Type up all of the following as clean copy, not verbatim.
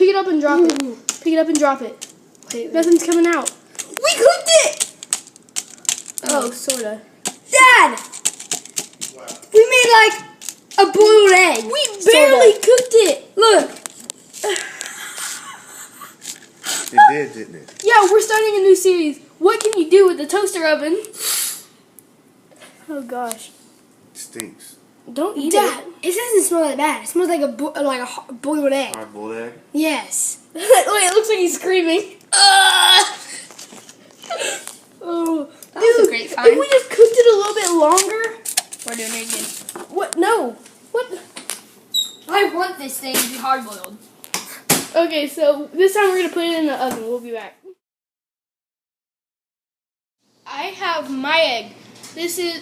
pick it up and drop it. Pick it up and drop it. Wait. Nothing's coming out. We cooked it! Oh, sorta. Dad! We made like a boiled egg. We barely cooked it. Look. It did, didn't it? Yeah, we're starting a new series. What can you do with the toaster oven? Oh gosh. It stinks. Don't eat Dad, it. it doesn't smell that bad. It smells like a boiled egg. Hard boiled egg? Yes. Wait, it looks like he's screaming. Oh, That was a dude, great if find. we just cooked it a little bit longer. We're doing it again. What? No. What? I want this thing to be hard boiled. Okay, so this time we're gonna put it in the oven. We'll be back. I have my egg. This is.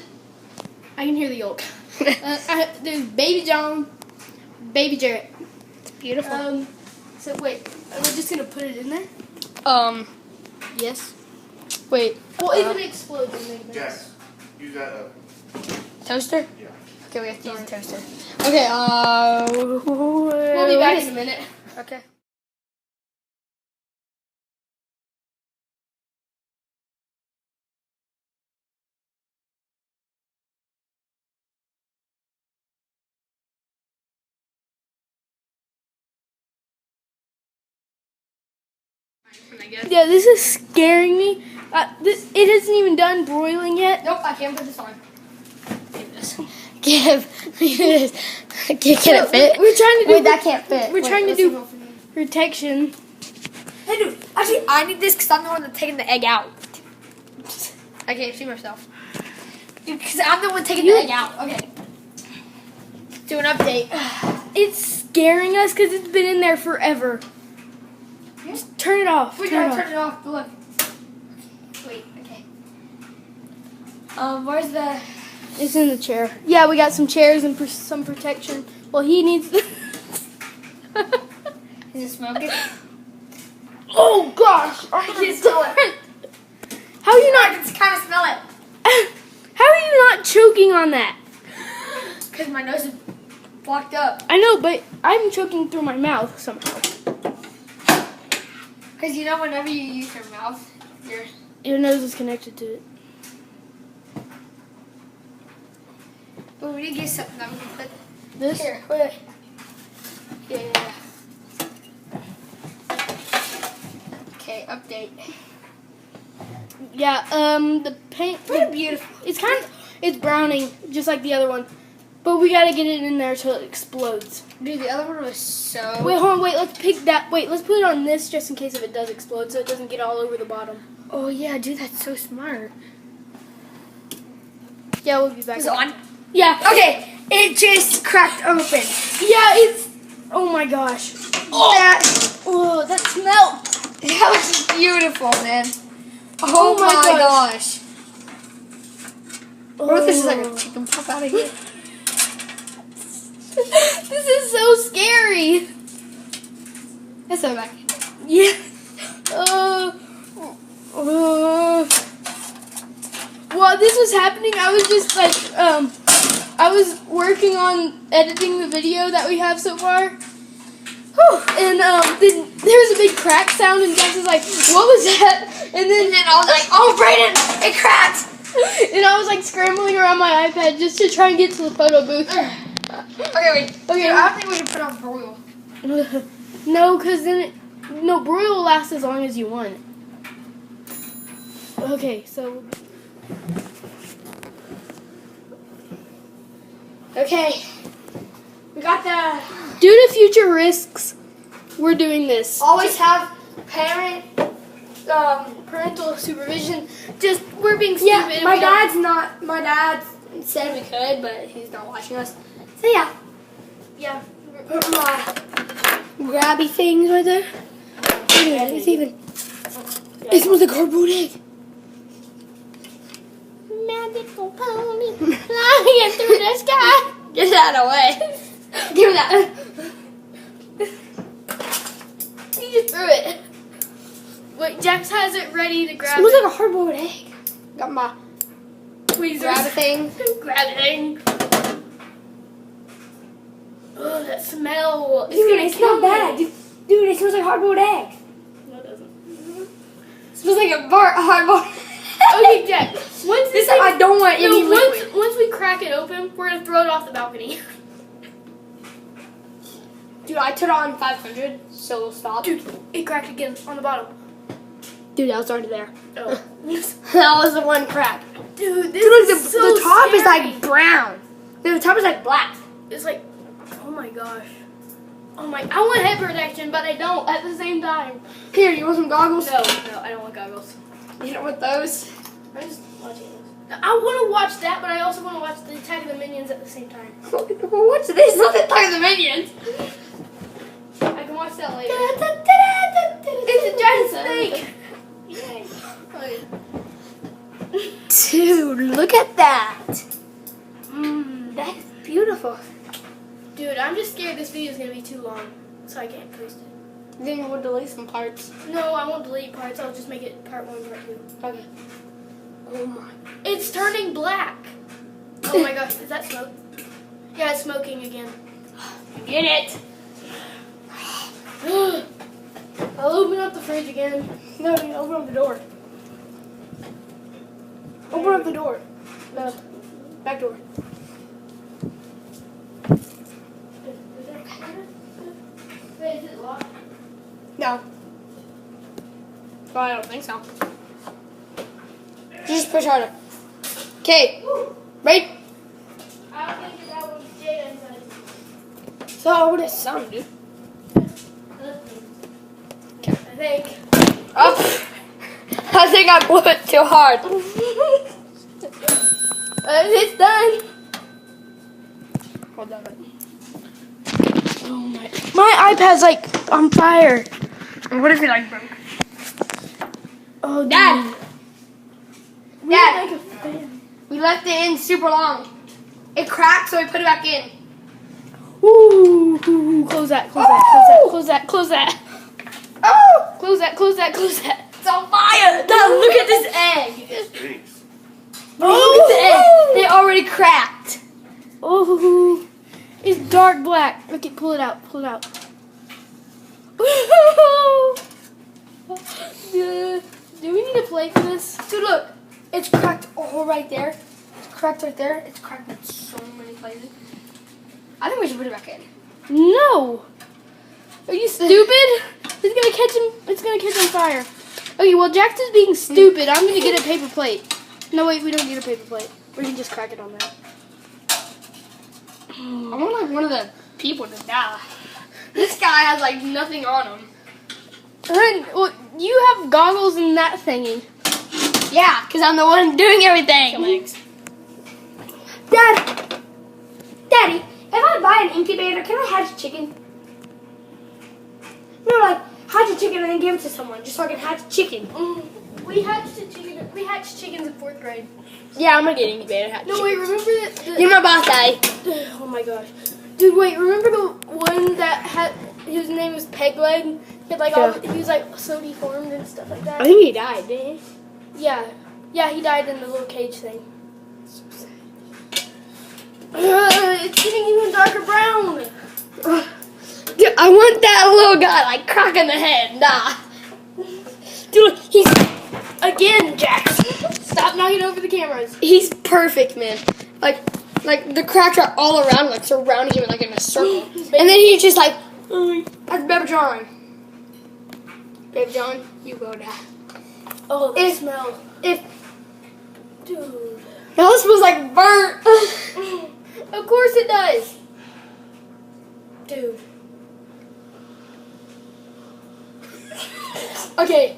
I can hear the yolk. There's Baby John, Baby Jarrett. It's beautiful. So wait, we're just gonna put it in there. Yes. Wait. Well, if it explodes, it'll make a mess. Yes. Use that Toaster? Yeah. Okay, we have to use a toaster. Okay. We'll be back in a minute. Okay. Yeah, this is scaring me. It isn't even done broiling yet. Nope, I can't put this on. Give this. Give this. Can it fit? We're trying to do. Wait, that can't fit. We're trying to let's do see. protection. Hey, dude. Actually, I need this because I'm the one that's taking the egg out. I can't see myself. Dude, because I'm the one taking the egg out. Okay. Do an update. It's scaring us because it's been in there forever. Just turn it off. We Turn gotta it off. turn it off. Look. Wait. Okay. Where's the? It's in the chair. Yeah, we got some chairs and some protection. Well, he needs. Is it smoking? Oh gosh! I can smell it. How are you I not? can kind of smell it. How are you not choking on that? Because my nose is blocked up. I know, but I'm choking through my mouth somehow. Because you know, whenever you use your mouth, Your nose is connected to it. But we need to get something that we can put This? here. Wait. Yeah. Okay, update. Yeah. The paint. Pretty beautiful. It's browning just like the other one, but we gotta get it in there till it explodes. Dude, the other one was so. Wait, hold on. Wait, let's pick that. Wait, let's put it on this just in case if it does explode, so it doesn't get all over the bottom. Oh yeah, dude, that's so smart. Yeah, we'll be back. Was it on? Yeah. Okay, it just cracked open. Yeah, it's. Oh my gosh. That That smell. was beautiful, man. Oh, my my gosh. gosh. What if this is like a chicken pop out of here? This is so scary. Let's go back. Yeah. While this was happening, I was just like, I was working on editing the video that we have so far. Whew. And then there was a big crack sound, and Jax was like, "What was that?" And then I was like, oh, Brayden, it cracked. and I was like scrambling around my iPad just to try and get to the photo booth. Okay, wait. Okay. Dude, I don't think we can put on broil. No, because then broil will last as long as you want. Okay, so Okay. We got the. due to future risks, we're doing this. Always have Parental supervision. Just we're being stupid. Yeah, and my we don't- dad said we could, but he's not watching us. So yeah. Yeah. Put my grabby things right there. It's even. It smells like cardboard egg. Magical pony flying through the sky. Get that away. Give me that. He just threw it. Wait, Jax has it ready to grab. Smells it. like a hard-boiled egg. Got my Tweezers. grab thing. Grabbing. Oh, that smell. Dude, it's not bad. Dude, it smells like hard-boiled egg. No, it doesn't. It smells like a hard-boiled. Okay, Jack. Once This time I don't want any liquid. once we crack it open, we're gonna throw it off the balcony. Dude, I turned on 500, so it'll stop. Dude, it cracked again on the bottom. Dude, that was already there. Oh. That was the one crack. Dude, this Dude, look, is so the top is scary. like brown. The top is like black. It's like, oh my gosh. Oh my, I want head protection, but I don't at the same time. Here, you want some goggles? No, I don't want goggles. You don't want those? I'm just watching this. I want to watch that, but I also want to watch the Attack of the Minions at the same time. What's this? Not the Attack of the Minions. I can watch that later. It's a giant snake. Dude, look at that. That's beautiful. Dude, I'm just scared this video is going to be too long, so I can't post it. Then we'll delete some parts. No, I won't delete parts. I'll just make it part 1, part 2. Okay. Oh my. It's turning black. Oh my gosh, is that smoke? Yeah, it's smoking again. Get it. I'll open up the fridge again. No, dude, open up the door. Open up the door. No, back door. Wait, is it locked? No. Well, I don't think so. Just push harder. Okay. Right? I don't think that was Jada inside. So, what is sound, dude? I think. Up. I think I blew it too hard. It's done. Hold on. Oh my iPad's like on fire. And what if it like broke? Oh, Dad. We Dad. need like a fan. We left it in super long. It cracked, so we put it back in. Ooh, close that, close that, close that, close that, Oh! close that, close that, close that. It's on fire! Dad, look at this egg. Stinks. Look at the egg. They already cracked. Oh, it's dark black. Okay, pull it out, pull it out. Do we need a plate for this? Dude, look. It's cracked all right there. It's cracked right there. It's cracked in so many places. I think we should put it back in. No. Are you stupid? It's gonna catch him. It's gonna catch on fire. Okay, well Jackson's being stupid. I'm gonna get a paper plate. No, wait, we don't need a paper plate. We can just crack it on that. I want like one of the people to die. This guy has like nothing on him. Well, you have goggles and that thingy. Yeah, because I'm the one doing everything. Daddy, if I buy an incubator, can I hatch a chicken? No, like hatch a chicken and then give it to someone, just so I can hatch a chicken. We hatched a chicken. We hatched chickens in 4th grade. Yeah, I'm gonna get an incubator. Hatch No, wait. Remember that? You're my birthday. Oh my gosh, dude! Wait, remember the one that had his name was Peg Leg? He had like all. He was like so deformed and stuff like that. I think he died, didn't he? Yeah, he died in the little cage thing. It's getting even darker brown. Dude, I want that little guy like crack in the head. Nah. Dude, he's Again, Jack. Stop knocking over the cameras. he's perfect, man. Like the cracks are all around, like surrounding him like in a circle. And then he's just like, that's Baby John. Baby John, you go down. Oh, the If- smell. If Dude. now this smells like burnt. Of course it does. Dude. Okay.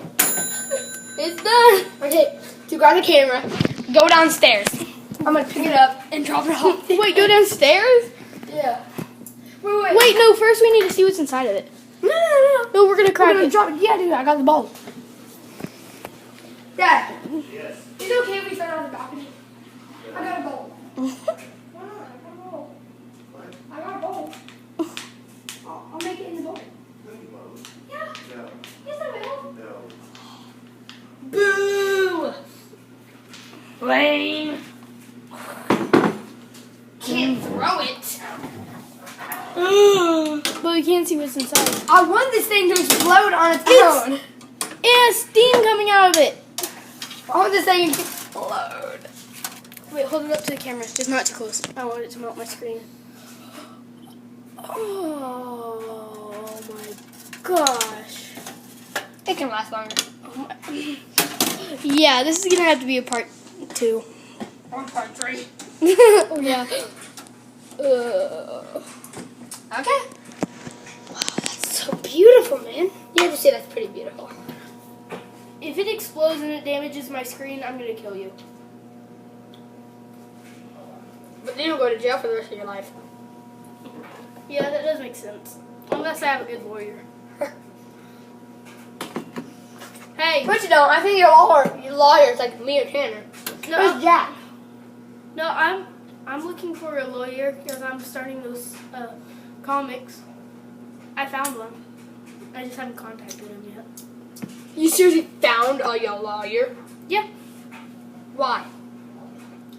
It's done. Okay, you got the camera. Go downstairs. I'm gonna pick it up and drop it off. Wait, go downstairs? Yeah. Wait, no, first we need to see what's inside of it. No. No, we're gonna I'm crack gonna it. drop it. Yeah, dude, I got the ball. Dad, Yes. is it okay if we start on the balcony? I got a bowl. Why not? I got a bowl. What? I got a bowl. I'll make it in the bowl. Yeah. No. Yes, I will. No. Boo! Lame. Can't throw it. But we can't see what's what's inside. I want this thing to explode on its own. Yeah, steam coming out of it. I want this thing to explode. Wait, hold it up to the camera. Just not too close. I want it to melt my screen. Oh my gosh. It can last longer. Oh my. Yeah, this is gonna have to be a part 2. Or part 3. Oh yeah. Okay. Wow, that's so beautiful, man. You have to say that's pretty beautiful. If it explodes and it damages my screen, I'm gonna kill you. But then you'll go to jail for the rest of your life. Yeah, that does make sense. Unless I have a good lawyer. Hey. But you don't. I think your lawyer is like me or Tanner. No, Where's Jack? No, I'm looking for a lawyer because I'm starting those comics. I found one. I just haven't contacted him yet. You seriously found a lawyer? Yeah. Why?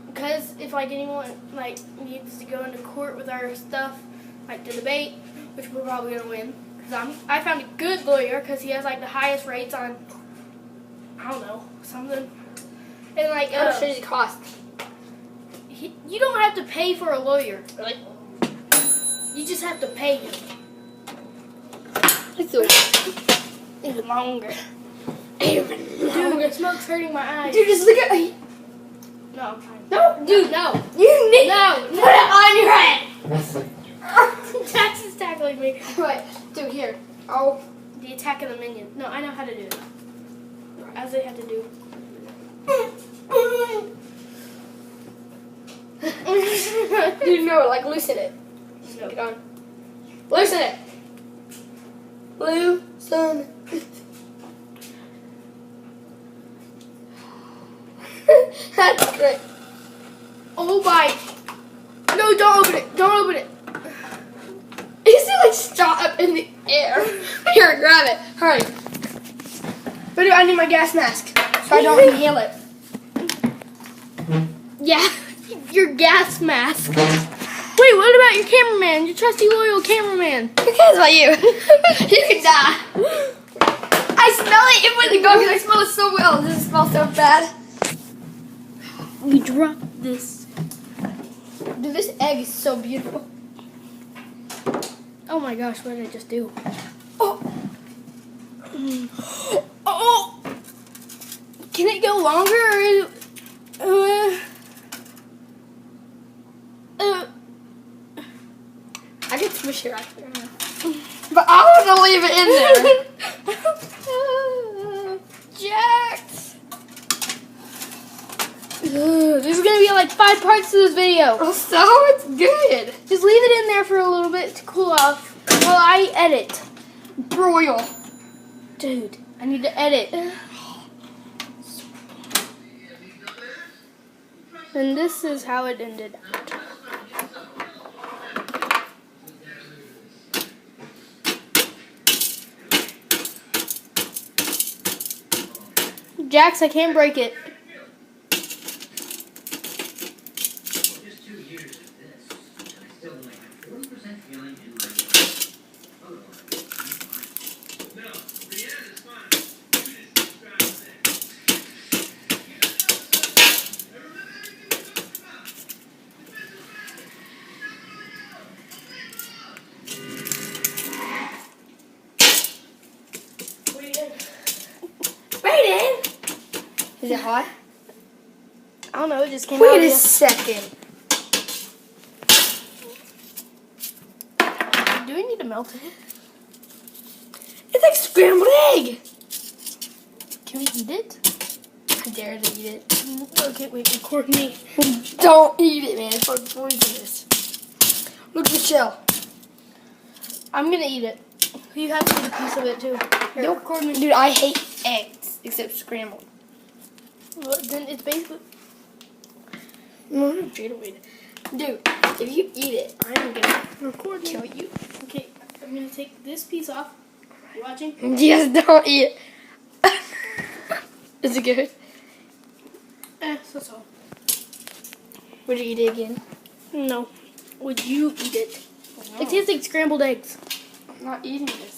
Because if like anyone like needs to go into court with our stuff, like the debate, which we're probably gonna win, because I found a good lawyer because he has like the highest rates on, I don't know, something, and like How much does it cost? you don't have to pay for a lawyer. Really? You just have to pay him. It's so Even longer. even Dude, the smoke's hurting my eyes. Dude, just look at. No, I'm fine. No, dude, No. you need No. put it on your head. Jax is tackling me. Right, dude, here. Oh, The attack of the minion. No, I know how to do it. As they have to do. dude, no, like loosen it. No. Get on. Loosen it. Loosen. That's great. Oh my. No, don't open it. Don't open it. You see, like, shot up in the air. Here, grab it. Hurry. But dude, I need my gas mask so I don't inhale it. Yeah, your gas mask. Wait, what about your cameraman? Your trusty loyal cameraman. Who cares about you? You can die. I smell it in with the go because I smell it so well. Does it smell so bad? We dropped this. Dude, this egg is so beautiful. Oh my gosh, what did I just do? Oh. Oh! Can it go longer or is it, I can smush it right there. But I want to leave it in there. Jax! This is gonna be like 5 parts to this video. So it's good. Just leave it in there for a little bit to cool off while I edit. Broil. Dude, I need to edit. And this is how it ended out. Jax, I can't break it. Just 2 years of this, and I still only have 40% feeling in my No, Brianna is fine. You just try to say. I remember everything we talked about. Brayden. Is it hot? I don't know, it just came out. Wait a second. Do we need to melt it? It's like scrambled egg. Can we eat it? I dare to eat it. Okay, wait, record me. Don't eat it, man. It's like poisonous. Look at the shell. I'm gonna eat it. You have to eat a piece of it too. Here, Nope. record me. Dude, I hate eggs except scrambled. Well, then it's basically. Dude, if you eat it, I'm gonna Record me. kill you. Okay, I'm gonna take this piece off. You watching? Yes, don't eat it. Is it good? So. Would you eat it again? No. Would you eat it? It tastes like scrambled eggs. not eating this.